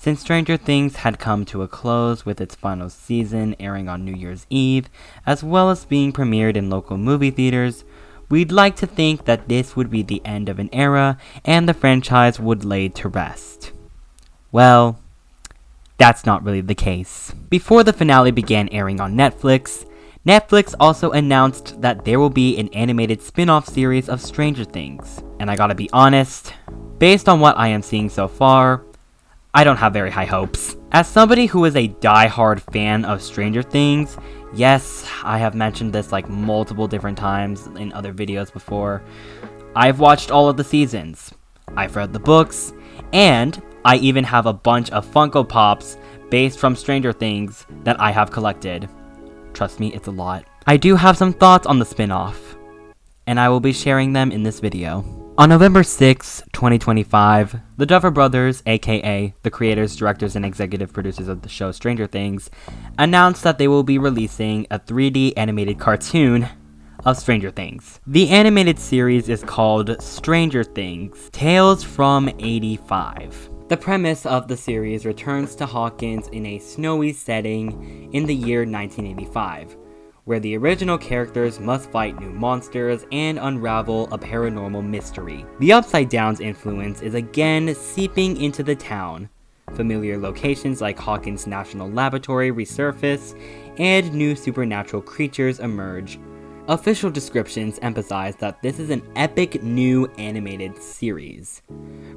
Since Stranger Things had come to a close with its final season airing on New Year's Eve, as well as being premiered in local movie theaters, we'd like to think that this would be the end of an era and the franchise would lay to rest. Well, that's not really the case. Before the finale began airing on Netflix also announced that there will be an animated spin-off series of Stranger Things. And I gotta be honest, based on what I am seeing so far, I don't have very high hopes. As somebody who is a die-hard fan of Stranger Things, yes, I have mentioned this like multiple different times in other videos before, I've watched all of the seasons, I've read the books, and I even have a bunch of Funko Pops based from Stranger Things that I have collected. Trust me, it's a lot. I do have some thoughts on the spin-off, and I will be sharing them in this video. On November 6, 2025, the Duffer Brothers, aka the creators, directors, and executive producers of the show Stranger Things, announced that they will be releasing a 3D animated cartoon of Stranger Things. The animated series is called Stranger Things: Tales from 85. The premise of the series returns to Hawkins in a snowy setting in the year 1985, where the original characters must fight new monsters and unravel a paranormal mystery. The Upside Down's influence is again seeping into the town. Familiar locations like Hawkins National Laboratory resurface, and new supernatural creatures emerge. Official descriptions emphasize that this is an epic new animated series,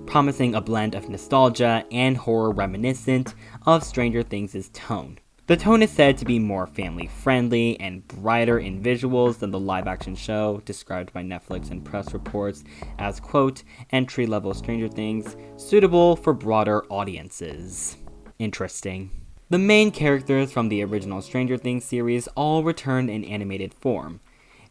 promising a blend of nostalgia and horror reminiscent of Stranger Things' tone. The tone is said to be more family-friendly and brighter in visuals than the live-action show, described by Netflix and press reports as, quote, entry-level Stranger Things, suitable for broader audiences. Interesting. The main characters from the original Stranger Things series all return in animated form.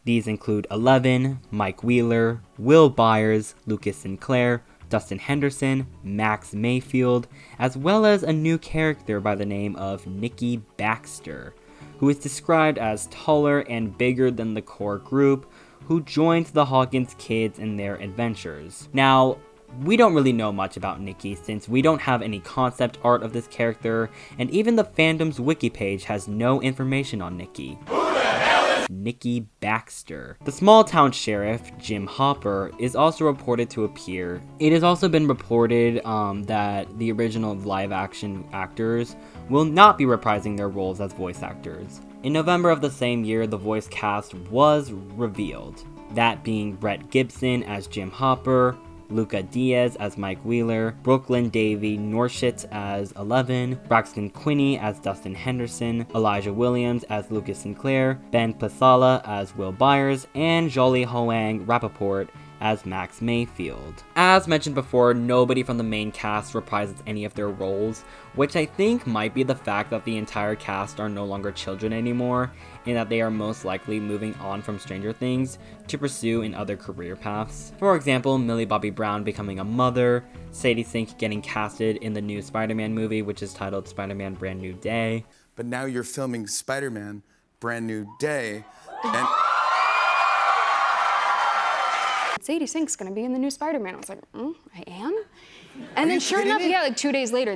These include Eleven, Mike Wheeler, Will Byers, Lucas Sinclair, Dustin Henderson, Max Mayfield, as well as a new character by the name of Nikki Baxter, who is described as taller and bigger than the core group, who joins the Hawkins kids in their adventures. Now, we don't really know much about Nikki since we don't have any concept art of this character, and even the fandom's wiki page has no information on Nikki. Nikki Baxter. The small town sheriff, Jim Hopper, is also reported to appear. It has also been reported that the original live action actors will not be reprising their roles as voice actors. In November of the same year, the voice cast was revealed, that being Brett Gibson as Jim Hopper, Luca Diaz as Mike Wheeler, Brooklyn Davy Norshitz as Eleven, Braxton Quinney as Dustin Henderson, Elijah Williams as Lucas Sinclair, Ben Pasala as Will Byers, and Jolly Hoang Rappaport as Max Mayfield. As mentioned before, nobody from the main cast reprises any of their roles, which I think might be the fact that the entire cast are no longer children anymore, and that they are most likely moving on from Stranger Things to pursue in other career paths. For example, Millie Bobby Brown becoming a mother, Sadie Sink getting casted in the new Spider-Man movie, which is titled Spider-Man Brand New Day. But now you're filming Spider-Man Brand New Day, and Sadie Sink's gonna be in the new Spider-Man. I was like, I am? And then sure enough, yeah, like 2 days later,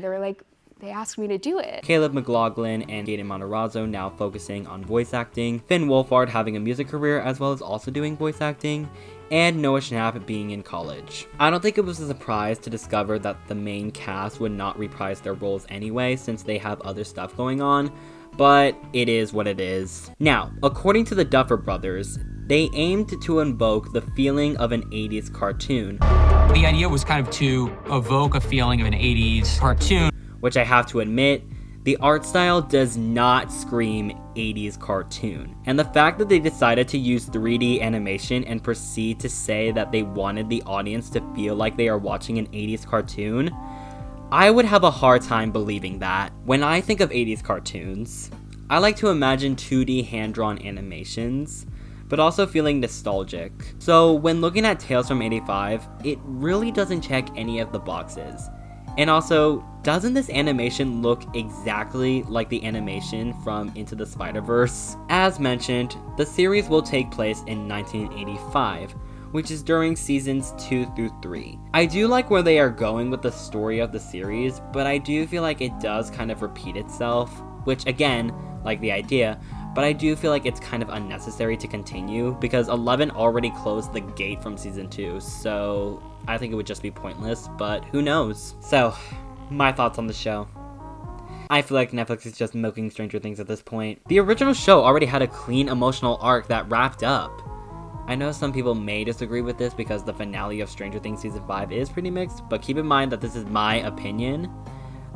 they asked me to do it. Caleb McLaughlin and Gaten Matarazzo now focusing on voice acting, Finn Wolfhard having a music career as well as also doing voice acting, and Noah Schnapp being in college. I don't think it was a surprise to discover that the main cast would not reprise their roles anyway since they have other stuff going on, but it is what it is. Now, according to the Duffer Brothers, they aimed to invoke the feeling of an 80s cartoon. The idea was kind of to evoke a feeling of an 80s cartoon, which I have to admit, the art style does not scream 80s cartoon. And the fact that they decided to use 3D animation and proceed to say that they wanted the audience to feel like they are watching an 80s cartoon, I would have a hard time believing that. When I think of 80s cartoons, I like to imagine 2D hand-drawn animations, but also feeling nostalgic. So when looking at Tales from 85, it really doesn't check any of the boxes. And also, doesn't this animation look exactly like the animation from Into the Spider-Verse? As mentioned, the series will take place in 1985, which is during seasons 2 through 3. I do like where they are going with the story of the series, but I do feel like it does kind of repeat itself, which again, like the idea, but I do feel like it's kind of unnecessary to continue because 11 already closed the gate from season 2, so I think it would just be pointless, but who knows? So, my thoughts on the show. I feel like Netflix is just milking Stranger Things at this point. The original show already had a clean emotional arc that wrapped up. I know some people may disagree with this because the finale of Stranger Things Season 5 is pretty mixed, but keep in mind that this is my opinion.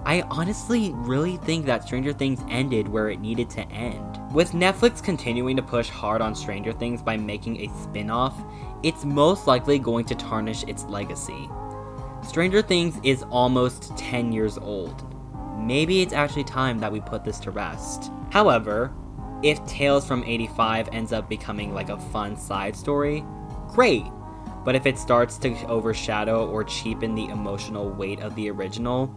I honestly really think that Stranger Things ended where it needed to end. With Netflix continuing to push hard on Stranger Things by making a spin-off, it's most likely going to tarnish its legacy. Stranger Things is almost 10 years old. Maybe it's actually time that we put this to rest. However, if Tales from 85 ends up becoming like a fun side story, great. But if it starts to overshadow or cheapen the emotional weight of the original,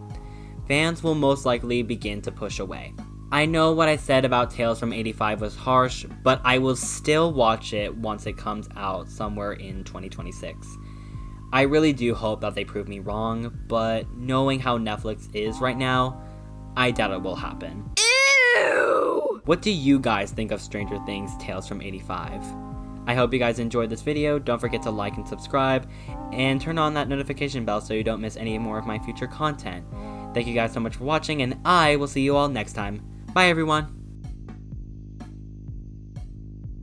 fans will most likely begin to push away. I know what I said about Tales from 85 was harsh, but I will still watch it once it comes out somewhere in 2026. I really do hope that they prove me wrong, but knowing how Netflix is right now, I doubt it will happen. Ew! What do you guys think of Stranger Things Tales from 85? I hope you guys enjoyed this video. Don't forget to like and subscribe, and turn on that notification bell so you don't miss any more of my future content. Thank you guys so much for watching, and I will see you all next time. Bye everyone!